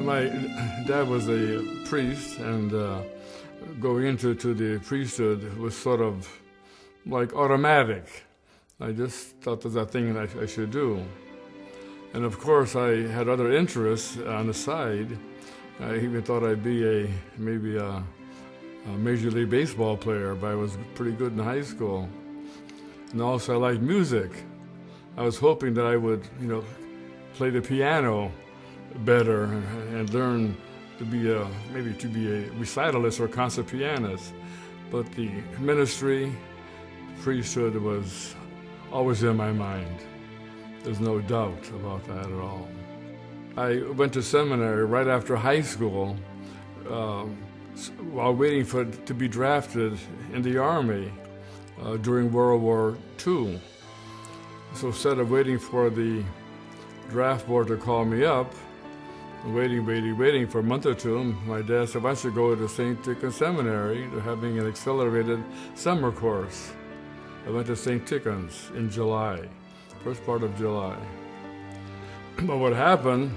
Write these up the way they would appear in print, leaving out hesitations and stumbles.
My dad was a priest, and going into the priesthood was sort of like automatic. I just thought that's a thing that I should do. And of course, I had other interests on the side. I even thought I'd be maybe a Major League Baseball player, but I was pretty good in high school. And also I liked music. I was hoping that I would, play the piano better and learn to be a recitalist or concert pianist. But the ministry, priesthood was always in my mind. There's no doubt about that at all. I went to seminary right after high school while waiting to be drafted in the Army during World War II. So instead of waiting for the draft board to call me up, waiting for a month or two, my dad said, "Why don't you go to St. Tikhon's Seminary? They're having an accelerated summer course." I went to St. Tikhon's in July, first part of July. But what happened,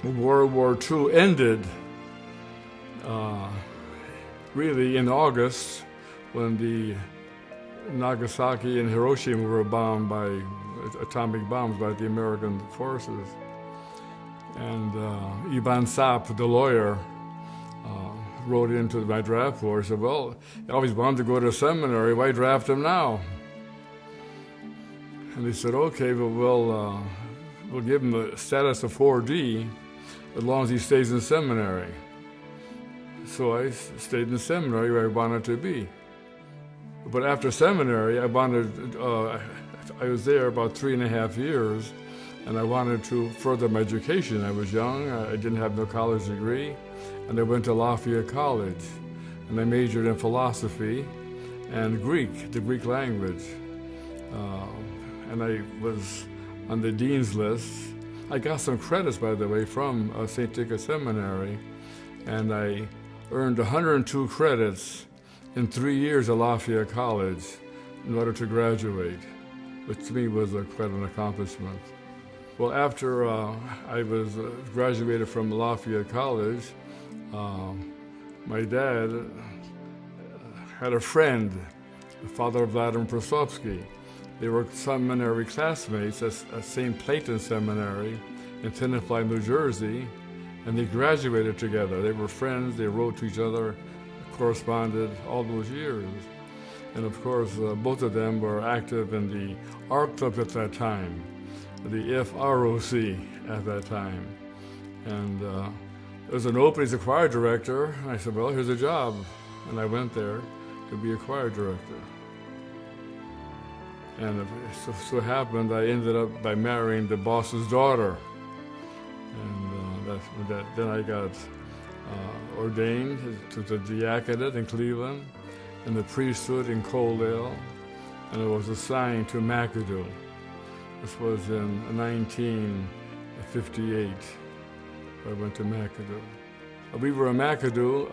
World War II ended really in August, when the Nagasaki and Hiroshima were bombed by atomic bombs by the American forces. And Ivan Sapp, the lawyer, wrote into my draft board, said, "Well, he always wanted to go to seminary, why draft him now?" And he said, "Okay, but we'll give him the status of 4D as long as he stays in seminary." So I stayed in seminary where I wanted to be. But after seminary, I was there about 3.5 years, and I wanted to further my education. I was young, I didn't have no college degree, and I went to Lafayette College, and I majored in philosophy and Greek, the Greek language. And I was on the dean's list. I got some credits, by the way, from St. Tikhon's Seminary, and I earned 102 credits in 3 years at Lafayette College in order to graduate, which to me was quite an accomplishment. Well, after I was graduated from Lafayette College, my dad had a friend, Father Vladimir Prosovsky. They were seminary classmates at St. Platon Seminary in Tenafly, New Jersey, and they graduated together. They were friends, they wrote to each other, corresponded all those years. And of course, both of them were active in the art club at that time, the FROC at that time. And there was an opening as a choir director, and I said, "Well, here's a job." And I went there to be a choir director. And it so happened I ended up by marrying the boss's daughter. And then I got ordained to the diaconate in Cleveland and the priesthood in Coaldale, and I was assigned to McAdoo. This was in 1958. I went to McAdoo. We were in McAdoo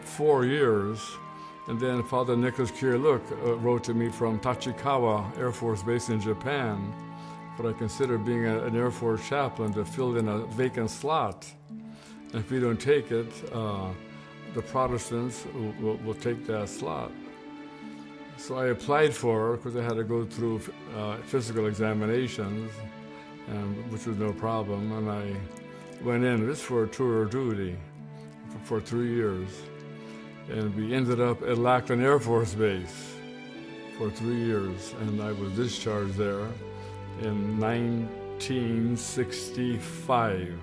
4 years, and then Father Nicholas Kirilluk wrote to me from Tachikawa Air Force Base in Japan, but I considered being an Air Force chaplain to fill in a vacant slot. And if we don't take it, the Protestants will take that slot. So I applied for it because I had to go through physical examinations, which was no problem, and I went in. This for a tour of duty for 3 years. And we ended up at Lackland Air Force Base for 3 years, and I was discharged there in 1965.